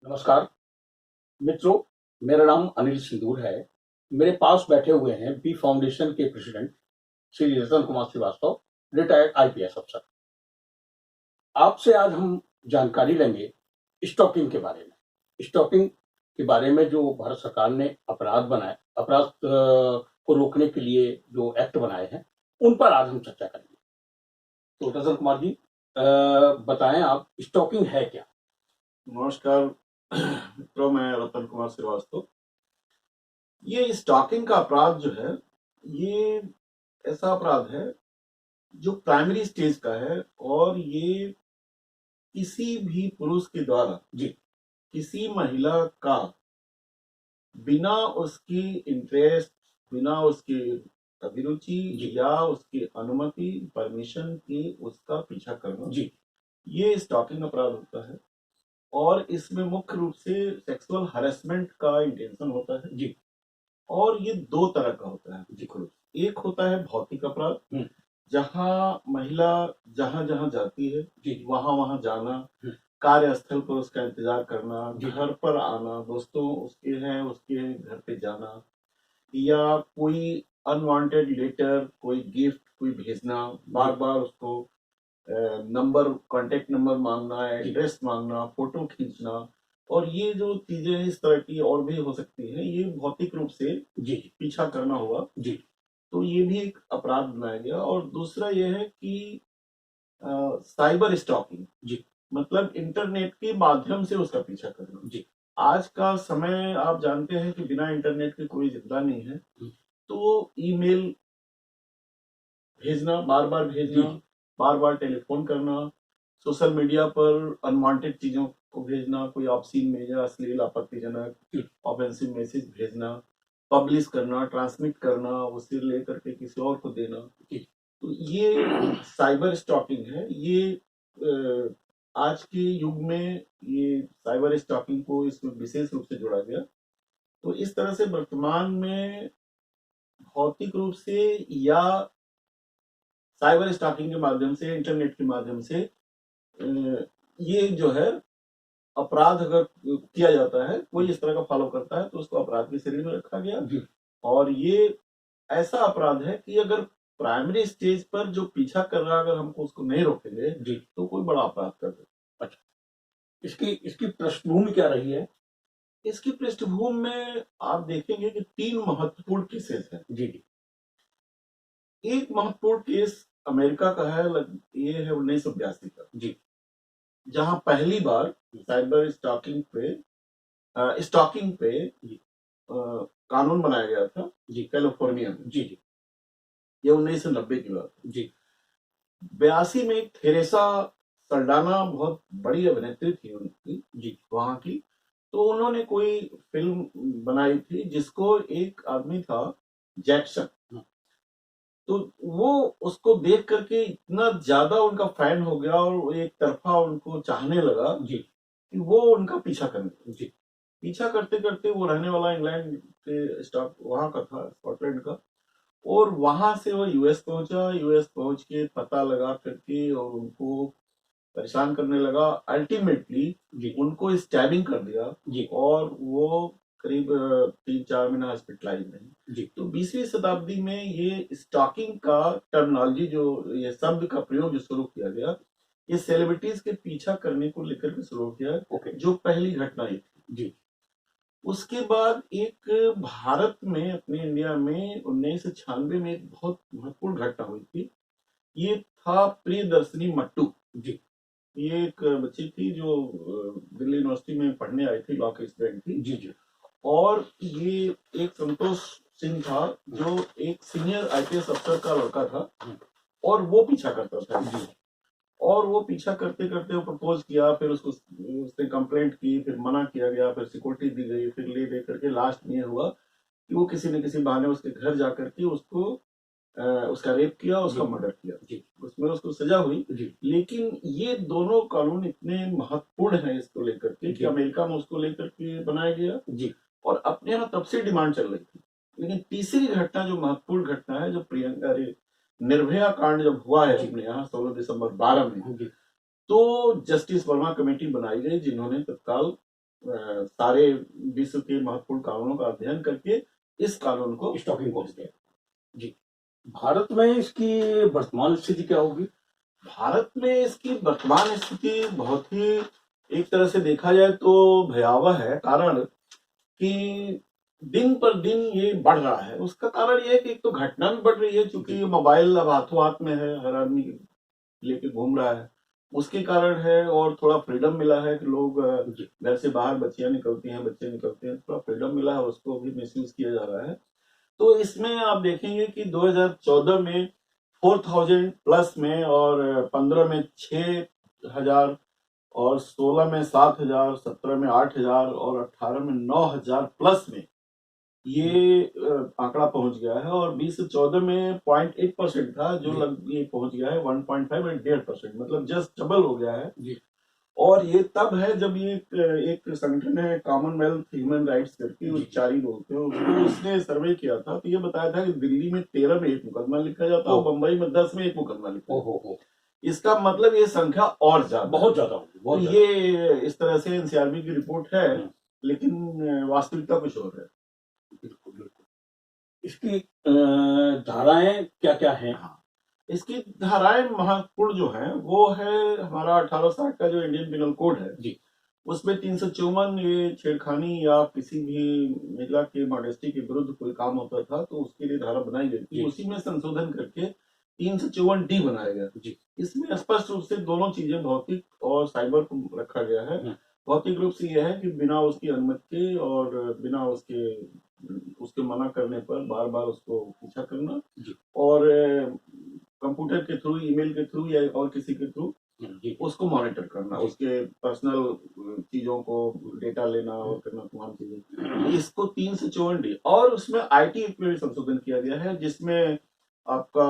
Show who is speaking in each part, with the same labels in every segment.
Speaker 1: नमस्कार मित्रों, मेरा नाम अनिल सिंदूर है। मेरे पास बैठे हुए हैं बी फाउंडेशन के president Shri Ratan Kumar Srivastava, retired IPS अफसर। आपसे आज हम जानकारी लेंगे स्टॉकिंग के बारे में। स्टॉकिंग के बारे में जो भारत सरकार ने अपराध को रोकने के लिए जो एक्ट बनाए हैं, उन पर आज हम चर्चा करेंगे। तो रतन कुमार जी, बताएं आप, स्टॉकिंग है क्या?
Speaker 2: नमस्कार मित्रों, मैं रतन कुमार श्रीवास्तव। ये स्टॉकिंग का अपराध जो है, ये ऐसा अपराध है जो प्राइमरी स्टेज का है और ये किसी भी पुरुष के द्वारा किसी महिला का बिना उसकी इंटरेस्ट, बिना उसकी अभिरुचि या उसकी अनुमति, परमिशन के उसका पीछा करना, ये स्टॉकिंग अपराध होता है। और इसमें मुख्य रूप से सेक्सुअल हरेसमेंट का इंटेंशन होता है और ये दो तरह का होता है। एक होता है भौतिक अपराध, जहां महिला जहां जहां जाती है वहां वहां जाना, कार्यस्थल पर उसका इंतजार करना, घर पर आना, दोस्तों उसके हैं उसके घर पे जाना, या कोई अनवांटेड लेटर, कोई गिफ्ट कोई भेजना, बार बार उसको नंबर, कांटेक्ट नंबर मांगना, एड्रेस मांगना, फोटो खींचना, और ये जो चीजें इस तरह की और भी हो सकती है, ये भौतिक रूप से पीछा करना हुआ। तो ये भी एक अपराध बनाया गया। और दूसरा ये है कि साइबर स्टॉकिंग, मतलब इंटरनेट के माध्यम से उसका पीछा करना। आज का समय आप जानते हैं कि बिना इंटरनेट के कोई जिंदा नहीं है। तो ईमेल भेजना, बार बार भेजना, बार बार टेलीफोन करना, सोशल मीडिया पर अनवांटेड चीजों को भेजना, कोई ऑब्सीन मैसेज, अश्लील, आपत्तिजनक ऑफेंसिव मैसेज भेजना, पब्लिश करना, ट्रांसमिट करना, उसे लेकर के किसी और को देना, तो ये साइबर स्टॉकिंग है। ये आज के युग में ये साइबर स्टॉकिंग को इसमें विशेष रूप से जोड़ा गया। तो इस तरह से वर्तमान में भौतिक रूप से या साइबर स्टॉकिंग के माध्यम से, इंटरनेट के माध्यम से ये जो है अपराध अगर किया जाता है, कोई इस तरह का फॉलो करता है, तो उसको अपराध की श्रेणी में रखा गया। और ये ऐसा अपराध है कि अगर प्राइमरी स्टेज पर जो पीछा कर रहा है, अगर हमको उसको नहीं रोकेंगे तो कोई बड़ा अपराध कर दे।
Speaker 1: अच्छा, इसकी पृष्ठभूमि क्या रही है?
Speaker 2: इसकी पृष्ठभूमि में आप देखेंगे कि 3 महत्वपूर्ण केसेस हैं। एक महत्वपूर्ण केस अमेरिका का है, ये है 1982 का, जहां पहली बार साइबर स्टॉकिंग पे कानून बनाया गया था कैलिफोर्निया में। ये 1990 की बात है। 82 में थेरेसा सल्डाना, बहुत बड़ी अभिनेत्री थी उनकी, वहां की। तो उन्होंने कोई फिल्म बनाई थी जिसको एक आदमी था जैक्सन, तो वो उसको देख करके इतना ज्यादा उनका फैन हो गया और एक तरफा उनको चाहने लगा कि वो उनका पीछा करने। पीछा करते करते, वो रहने वाला इंग्लैंड के स्टॉक वहां का था, स्कॉटलैंड का, और वहां से वो यूएस पहुंचा। यूएस पहुंच के पता लगा करके और उनको परेशान करने लगा। अल्टीमेटली उनको स्टैबिंग कर दिया और वो करीब 3-4 महीना हॉस्पिटलाइज रहे। तो 20वीं शताब्दी में ये स्टॉकिंग का टर्मिनोलॉजी, जो ये शब्द का प्रयोग जो शुरू किया गया, ये सेलिब्रिटीज के पीछा करने को लेकर के शुरू किया। जो पहली घटना ये थी। उसके बाद एक भारत में, अपने इंडिया में 1996 में एक बहुत महत्वपूर्ण घटना हुई थी। ये था प्रियदर्शनी मट्टू। ये एक बच्ची थी जो दिल्ली यूनिवर्सिटी में पढ़ने आई थी, लॉ की स्टूडेंट थी। और ये एक संतोष सिंह था, जो एक सीनियर आईपीएस अफसर का लड़का था, और वो पीछा करता था। और वो पीछा करते करते वो प्रपोज किया, फिर उसने कंप्लेंट की, फिर मना किया गया, फिर सिक्योरिटी दी गई, फिर ले दे करके लास्ट में हुआ कि वो किसी न किसी बहाने उसके घर जाकर के उसका रेप किया, उसका मर्डर किया। उसमें उसको सजा हुई। लेकिन ये दोनों कानून इतने महत्वपूर्ण हैं इसको लेकर के कि अमेरिका में उसको लेकर के बनाया गया और अपने यहाँ तब से डिमांड चल रही थी। लेकिन तीसरी घटना, जो महत्वपूर्ण घटना है, जो प्रियंका निर्भया कांड जब हुआ है अपने यहाँ 16 दिसंबर 12 में, तो जस्टिस वर्मा कमेटी बनाई गई, जिन्होंने तत्काल सारे विश्व के महत्वपूर्ण कानूनों का अध्ययन करके इस कानून को
Speaker 1: स्टॉकिंग को दिया। जी, भारत में इसकी वर्तमान स्थिति क्या होगी?
Speaker 2: भारत में इसकी वर्तमान स्थिति बहुत ही, एक तरह से देखा जाए तो भयावह है। कारण कि दिन पर दिन ये बढ़ रहा है। उसका कारण ये है कि एक तो घटना भी बढ़ रही है, क्योंकि मोबाइल अब हाथों हाथ में है, हर आदमी लेके घूम रहा है, उसके कारण है। और थोड़ा फ्रीडम मिला है कि लोग घर से बाहर, बच्चियां निकलती हैं, बच्चे निकलते हैं, थोड़ा फ्रीडम मिला है, उसको भी मिसयूज किया जा रहा है। तो इसमें आप देखेंगे कि 2014 में 4000 प्लस में, और 15 में 6000, और 16 में 7000, 17 में 8000, और 18 में 9000 प्लस में ये आंकड़ा पहुंच गया है। और 2014 में 0.8% था, जो ये पहुंच गया है 1.5 और 1.5%, मतलब जस्ट डबल हो गया है। और ये तब है जब ये एक संगठन है कॉमनवेल्थ ह्यूमन राइट्स करके, उच्चारी बोलते हैं उसको, उसने सर्वे किया था, तो ये बताया था कि दिल्ली में 13 में एक मुकदमा लिखा जाता है और बंबई में 10 में एक मुकदमा लिखा जाता है। इसका मतलब ये संख्या और ज्यादा, बहुत ज्यादा होगी। तो ये इस तरह से एनसीआरबी की रिपोर्ट है, लेकिन वास्तविकता कुछ और है।
Speaker 1: बिल्कुल बिल्कुल। इसकी धाराएं क्या क्या हैं?
Speaker 2: इसकी धाराएं महत्वपूर्ण जो है वो है हमारा 1860 का जो इंडियन पिनल कोड है जी, उसमें 354 ये छेड़खानी या किसी भी महिला के मॉडेस्टी के विरुद्ध कोई काम होता था तो उसके लिए धारा बनाई गई थी। उसी में संशोधन करके 354D बनाया गया जी। इसमें स्पष्ट रूप से दोनों चीजें, भौतिक और साइबर, को रखा गया है। भौतिक रूप से यह है कि बिना उसकी अनुमति के और बिना उसके मना करने पर बार बार उसको पीछा करना, और कंप्यूटर के थ्रू, ईमेल के थ्रू या और किसी के थ्रू उसको मॉनिटर करना, उसके पर्सनल चीजों को डेटा लेना और करना, तमाम चीजें। इसको 354D, और उसमें आईटी एक्ट में भी संशोधन किया गया है, जिसमें आपका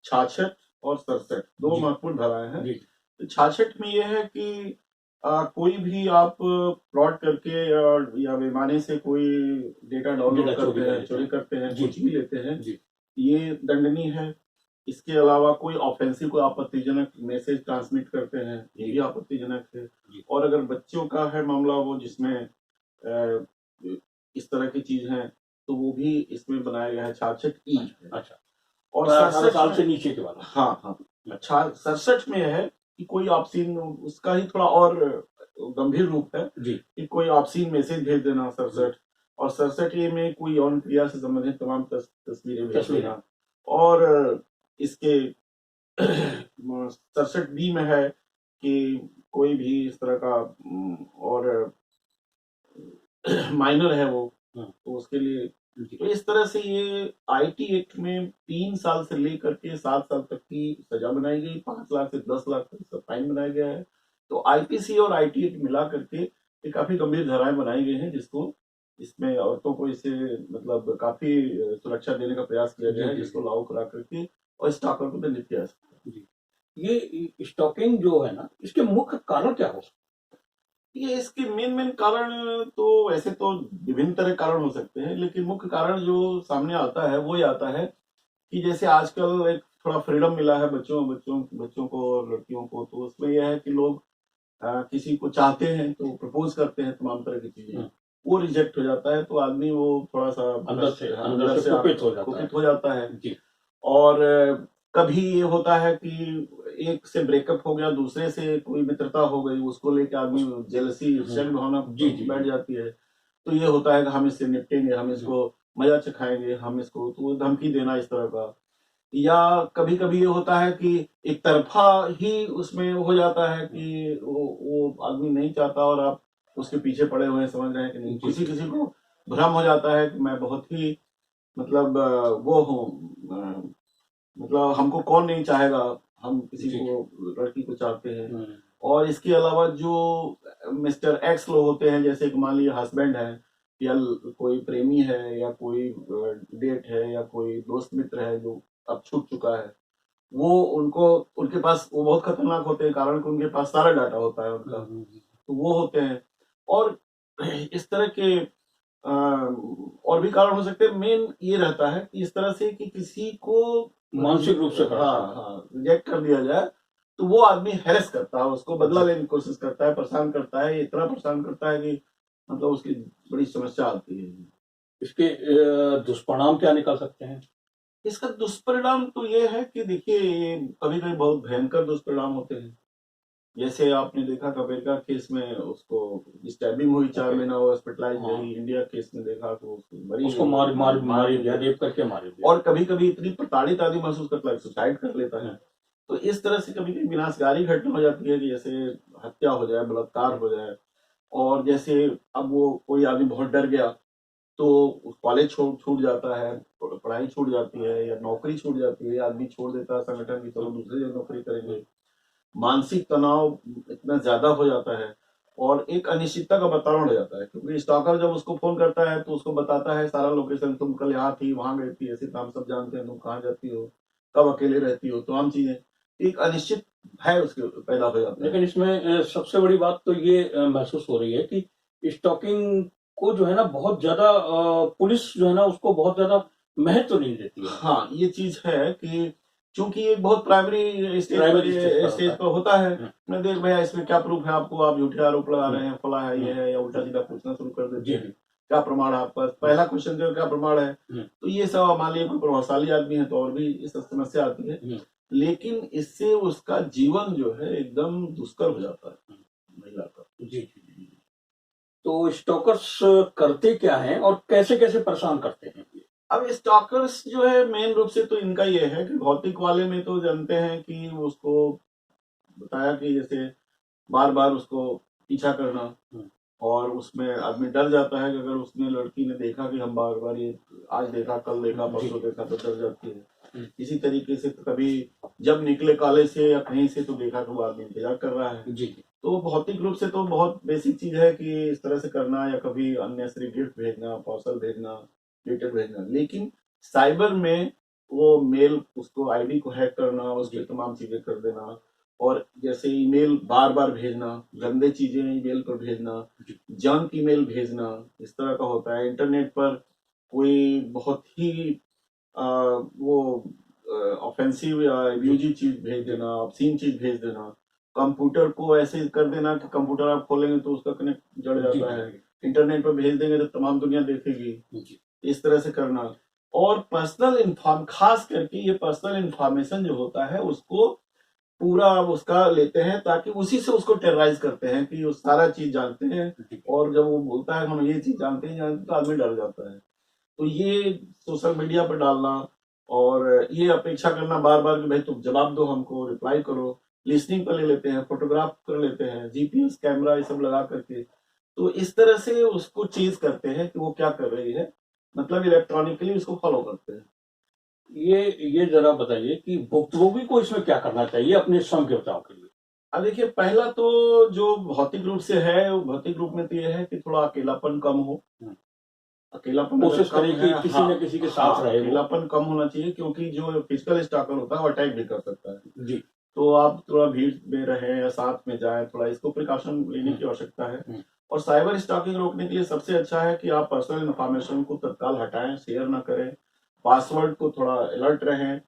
Speaker 2: 66 और 67 दो महत्वपूर्ण धाराएं हैं। तो 66 में यह है कि कोई भी आप फ्रॉड करके या बेईमानी से कोई डेटा डाउनलोड करते हैं, चोरी करते हैं, कुछ भी लेते हैं, ये दंडनीय है। इसके अलावा कोई ऑफेंसिव, कोई आपत्तिजनक मैसेज ट्रांसमिट करते हैं, ये भी आपत्तिजनक है। और अगर बच्चों का है मामला, वो जिसमें इस तरह की चीज है, तो वो भी इसमें बनाया गया है 66E। अच्छा, और 67 साल से नीचे के वाला, हाँ हाँ। अच्छा, 67 में है कि कोई ऑप्शन, उसका ही थोड़ा और गंभीर रूप है जी, कि कोई ऑप्शन मैसेज भेज देना 67। और 67A में कोई यौन क्रिया से संबंधित तमाम तस्वीरें भेज देना। और इसके 67B में है कि कोई भी इस तरह का और माइनर है वो, तो उसके लिए। तो इस तरह से ये आईटी एक्ट में 3 साल से लेकर के 7 साल तक की सजा बनाई गई, 5 लाख से 10 लाख तक का फाइन बनाया गया है। तो आईपीसी और आईटी एक्ट मिला करके ये काफी गंभीर धाराएं बनाई गई हैं, जिसको इसमें औरतों को इसे मतलब काफी सुरक्षा देने का प्रयास किया गया है, जिसको लागू करा करके और स्टॉकर को दंडित किया जा सकता है।
Speaker 1: ये स्टॉकिंग जो है ना, इसके मुख्य कारण क्या हो सकते?
Speaker 2: ये इसके मेन कारण तो वैसे तो विभिन्न तरह कारण हो सकते हैं, लेकिन मुख्य कारण जो सामने आता है वो ये आता है कि जैसे आजकल एक थोड़ा फ्रीडम मिला है बच्चों को और लड़कियों को, तो उसमें यह है कि लोग किसी को चाहते हैं तो प्रपोज करते हैं, तमाम तरह की चीजें, वो रिजेक्ट हो जाता है, तो आदमी वो थोड़ा सा अंदर से कुपित हो जाता है जी। और कभी ये होता है कि एक से ब्रेकअप हो गया, दूसरे से कोई मित्रता हो गई, उसको लेकर आदमी जेलसी, ईर्ष्या भावना बैठ जाती है। तो ये होता है कि हम इससे निपटेंगे, हम इसको मजा चखाएंगे, हम इसको, तो धमकी देना इस तरह का। या कभी कभी ये होता है कि एक तरफा ही उसमें हो जाता है कि वो आदमी नहीं चाहता और आप उसके पीछे पड़े हुए हैं, समझ रहे हैं कि नहीं। किसी किसी को भ्रम हो जाता है कि मैं बहुत ही मतलब वो हूँ, मतलब हमको कौन नहीं चाहेगा, हम किसी को, लड़की को चाहते हैं। और इसके अलावा जो मिस्टर एक्स लोग होते हैं, जैसे कि मान लीजिए हस्बैंड है या कोई प्रेमी है या कोई डेट है या कोई दोस्त मित्र है जो अब छूट चुका है, वो उनको, उनके पास वो बहुत खतरनाक होते हैं, कारण कि उनके पास सारा डाटा होता है उनका, तो वो होते हैं। और इस तरह के और भी कारण हो सकते हैं। मेन ये रहता है कि इस तरह से कि किसी को
Speaker 1: मानसिक रूप से
Speaker 2: हाँ रिजेक्ट कर दिया जाए, तो वो आदमी हैरेस करता है, उसको बदला लेने की कोशिश करता है, परेशान करता है, इतना परेशान करता है कि मतलब उसकी बड़ी समस्या आती है।
Speaker 1: इसके दुष्परिणाम क्या निकल सकते हैं?
Speaker 2: इसका दुष्परिणाम तो ये है कि देखिए, ये कभी कभी बहुत भयंकर दुष्परिणाम होते हैं। जैसे आपने देखा अमेरिका केस में उसको स्टैबिंग हुई, 4 महीना वो हॉस्पिटलाइज
Speaker 1: हाँ।
Speaker 2: रही। इंडिया केस में देखा तो
Speaker 1: उसको मार दिया, रेप करके मार दिया।
Speaker 2: और कभी कभी इतनी प्रताड़ित आदमी महसूस करता है, सुसाइड कर लेता है। तो इस तरह से कभी कभी विनाशकारी घटना हो जाती है कि जैसे हत्या हो जाए, बलात्कार हो जाए। और जैसे अब वो कोई आदमी बहुत डर गया तो कॉलेज छूट जाता है, पढ़ाई छूट जाती है, या नौकरी छूट जाती है, आदमी छोड़ देता है संगठन की, चलो दूसरी जगह नौकरी करेंगे। मानसिक तनाव इतना ज्यादा हो जाता है और एक अनिश्चितता का वातावरण हो जाता है, क्योंकि स्टॉकर जब उसको फोन करता है तो उसको बताता है सारा लोकेशन, तुम कल यहाँ थी, वहां गई थी, ऐसे काम सब जानते हैं, तुम कहाँ जाती हो, कब अकेले रहती हो, तमाम चीजें। एक अनिश्चित भय उसके पैदा हो जाता है।
Speaker 1: लेकिन इसमें सबसे बड़ी बात तो ये महसूस हो रही है कि स्टॉकिंग को जो है ना बहुत ज्यादा पुलिस जो है ना उसको बहुत ज्यादा महत्व नहीं देती है।
Speaker 2: हाँ, ये चीज है कि चूंकि ये बहुत प्राइमरी स्टेज पर होता है। मैं देख भैया इसमें क्या प्रूफ है आपको, आप झूठे आरोप लगा रहे हैं, फला है, ये है, या उल्टा सीधा पूछना शुरू कर देते हैं, क्या प्रमाण है आपका, पहला क्वेश्चन जो क्या प्रमाण है। तो ये सब मान लीजिए कोई प्रभावशाली आदमी है तो और भी इस समस्या आती है। लेकिन इससे उसका जीवन जो है एकदम दुष्कर हो जाता है महिला का।
Speaker 1: जी जी। तो स्टॉकर्स करते क्या हैं और कैसे कैसे परेशान करते हैं?
Speaker 2: अब स्टॉकर्स जो है मेन रूप से तो इनका ये है कि भौतिक वाले में तो जानते हैं कि उसको बताया कि जैसे बार बार उसको पीछा करना, और उसमें आदमी डर जाता है कि अगर उसने लड़की ने देखा कि हम बार बार ये आज देखा, कल देखा, परसों देखा, तो डर जाती है। इसी तरीके से तो कभी जब निकले कॉलेज से या कहीं से तो देखा कि वो आदमी इंतजार कर रहा है। जी। तो भौतिक रूप से तो बहुत बेसिक चीज है कि इस तरह से करना, या कभी अननेसेसरी गिफ्ट भेजना, पार्सल भेजना, लेटर भेजना। लेकिन साइबर में वो मेल, उसको आईडी को हैक करना, उसकी तमाम चीजें कर देना, और जैसे ईमेल बार बार भेजना, गंदे चीजें ईमेल पर भेजना, जंक ईमेल भेजना, इस तरह का होता है। इंटरनेट पर कोई बहुत ही वो ऑफेंसिव या अब्यूजिव चीज भेज देना, ऑब्सीन चीज भेज देना, कंप्यूटर को ऐसे कर देना कि कंप्यूटर आप खोलेंगे तो उसका कनेक्ट जड़ जाता है, इंटरनेट पर भेज देंगे तो तमाम दुनिया देखेगी, इस तरह से करना। और पर्सनल इन्फॉर्म, खास करके ये पर्सनल इन्फॉर्मेशन जो होता है उसको पूरा उसका लेते हैं, ताकि उसी से उसको टेरराइज करते हैं कि वो सारा चीज जानते हैं। और जब वो बोलता है हम ये चीज जानते हैं तो आदमी डर जाता है। तो ये सोशल मीडिया पर डालना, और ये अपेक्षा करना बार बार कि भाई तुम जवाब दो, हमको रिप्लाई करो, लिसनिंग पर ले लेते हैं, फोटोग्राफ कर लेते हैं, जीपीएस कैमरा ये सब लगा करके। तो इस तरह से उसको चीज करते हैं कि वो क्या कर रही है, मतलब इलेक्ट्रॉनिकली उसको फॉलो करते हैं।
Speaker 1: ये जरा बताइए कि भुक्तभोगी को इसमें क्या करना चाहिए अपने स्वयं के बचाव के लिए?
Speaker 2: अब देखिए, पहला तो जो भौतिक रूप से है, वो भौतिक रूप में तो ये है कि थोड़ा अकेलापन कम हो। अकेलापन
Speaker 1: कोशिश करें कि किसी न किसी के साथ रहे।
Speaker 2: अकेलापन कम होना चाहिए, क्योंकि जो फिजिकल स्टॉकर होता है वो अटैक भी कर सकता है। जी। तो आप थोड़ा भीड़ में रहें या साथ में जाएं, थोड़ा इसको प्रिकॉशन लेने की आवश्यकता है। और साइबर स्टॉकिंग रोकने के लिए सबसे अच्छा है कि आप पर्सनल इन्फॉर्मेशन को तत्काल हटाएं, शेयर ना करें। पासवर्ड को थोड़ा अलर्ट रहें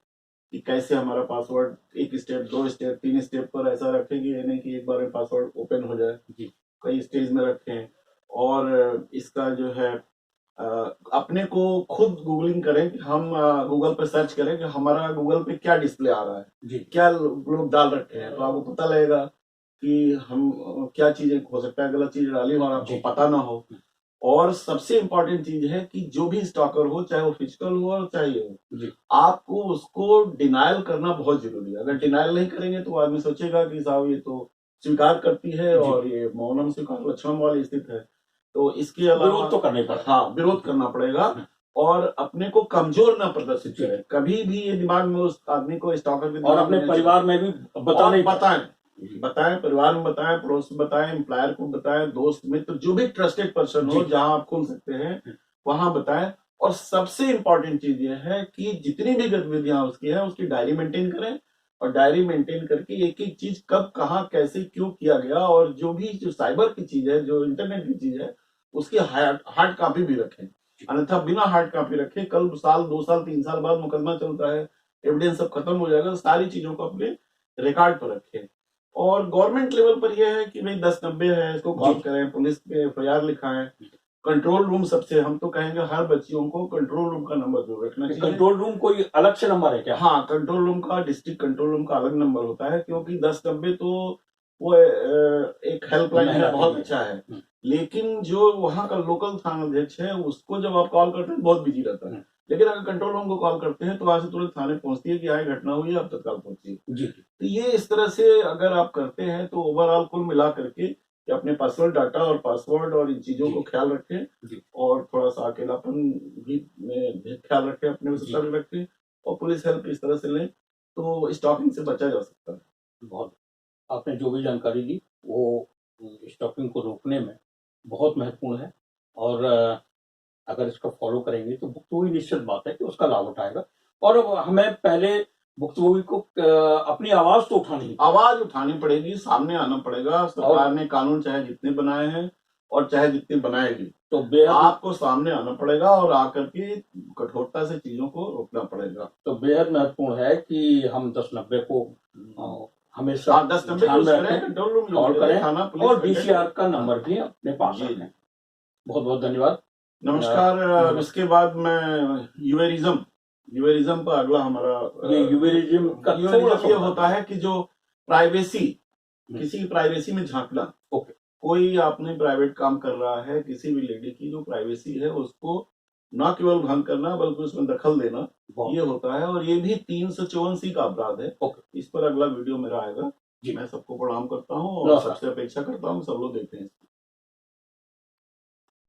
Speaker 2: कि कैसे हमारा पासवर्ड 1 स्टेप, 2 स्टेप, 3 स्टेप पर ऐसा रखें कि ये नहीं कि एक बार में पासवर्ड ओपन हो जाए। जी। कई स्टेज में रखें। और इसका जो है अपने को खुद गूगलिंग करें कि हम गूगल पे सर्च करें कि हमारा गूगल पे क्या डिस्प्ले आ रहा है, जी, क्या लोग डाल रखे हैं, तो आपको पता लगेगा कि हम क्या चीजें, हो सकता है गलत चीज डाली हो और आपको पता ना हो। और सबसे इम्पोर्टेंट चीज है कि जो भी स्टॉकर हो, चाहे वो फिजिकल हो और चाहे ये हो, आपको उसको डिनायल करना बहुत जरूरी है। अगर डिनायल नहीं करेंगे तो आदमी सोचेगा कि साहब ये तो स्वीकार करती है और ये मौनम स्वीकार लक्षणम वाली स्थिति है। तो इसके अलावा विरोध तो करना पड़ेगा। हाँ, विरोध करना पड़ेगा। और अपने को कमजोर ना प्रदर्शित करें कभी भी, ये दिमाग में उस आदमी को, स्टॉकर के, और अपने परिवार में भी बताएं, परिवार में बताएं, पड़ोस में बताएं, एम्प्लॉयर को बताएं, दोस्त मित्र जो भी ट्रस्टेड पर्सन हो जहां आप खोल सकते हैं वहां बताएं। और सबसे इंपॉर्टेंट चीज ये है कि जितनी भी गतिविधियां उसकी है उसकी डायरी मेंटेन करें, और डायरी मेंटेन करके एक एक चीज कब, कहाँ, कैसे, क्यों किया गया, और जो भी जो साइबर की चीज है, जो इंटरनेट की चीज है, उसकी हार्ड कॉपी भी रखें। अन्यथा बिना हार्ड कॉपी रखे कल साल, 2 साल, 3 साल बाद मुकदमा चलता है, एविडेंस सब खत्म हो जाएगा, तो सारी चीजों को अपने रिकॉर्ड पर रखें। और गवर्नमेंट लेवल पर यह है कि भाई 1090 है, इसको कॉल करें, पुलिस पे एफआईआर लिखाएं। कंट्रोल रूम सबसे, हम तो कहेंगे हर बच्चियों को कंट्रोल रूम का नंबर जरूर रखना चाहिए।
Speaker 1: कंट्रोल रूम कोई अलग से नंबर है क्या?
Speaker 2: हाँ, कंट्रोल रूम का, डिस्ट्रिक्ट कंट्रोल रूम का अलग नंबर होता है, क्योंकि 1090 तो वो एक हेल्पलाइन है, बहुत अच्छा है, लेकिन जो वहाँ का लोकल थानाध्यक्ष है उसको जब आप कॉल करते हैं बहुत बिजी रहता है। लेकिन अगर कंट्रोल रूम को कॉल करते हैं तो वहां से तुरंत थाने पहुंचती है कि यहाँ घटना हुई है, आप तत्काल पहुंचिए जी। तो ये इस तरह से अगर आप करते हैं तो ओवरऑल कुल मिला करके कि अपने पर्सनल डाटा और पासवर्ड और इन चीजों को ख्याल रखें, और थोड़ा सा अकेलापन भी ख्याल रखें, अपने सतर्क रखें, और पुलिस हेल्प इस तरह से लें तो स्टॉकिंग से बचा जा सकता है। बहुत, आपने जो भी जानकारी दी वो स्टॉकिंग को रोकने में बहुत महत्वपूर्ण है, और अगर इसको फॉलो करेंगे तो भुक्तभोगी निश्चित बात है कि उसका लाभ उठाएगा। और हमें पहले भुक्तभोगी को अपनी आवाज तो उठानी पड़ेगी, सामने आना पड़ेगा। सरकार ने कानून चाहे जितने बनाए हैं और चाहे जितने बनाएगी, तो आपको सामने आना पड़ेगा और आकर के कठोरता से चीजों को रोकना पड़ेगा। तो बेहद महत्वपूर्ण है कि हम 1090 को हमेशा 1090 कॉल करें और डीसीआर का नंबर भी अपने पास रखें। बहुत बहुत धन्यवाद, नमस्कार। इसके बाद मैं यूएरिज्म पर अगला हमारा यूएरिज्म का ये होता है कि जो प्राइवेसी, किसी की प्राइवेसी में झांकना। ओके, कोई आपने प्राइवेट काम कर रहा है, किसी भी लेडी की जो प्राइवेसी है उसको न केवल भंग करना बल्कि उसमें दखल देना, ये होता है, और ये भी 354C का अपराध है। ओके, इस पर अगला वीडियो मेरा आएगा। मैं सबको प्रणाम करता हूँ और सबसे अपेक्षा करता हूँ सब लोग देखें।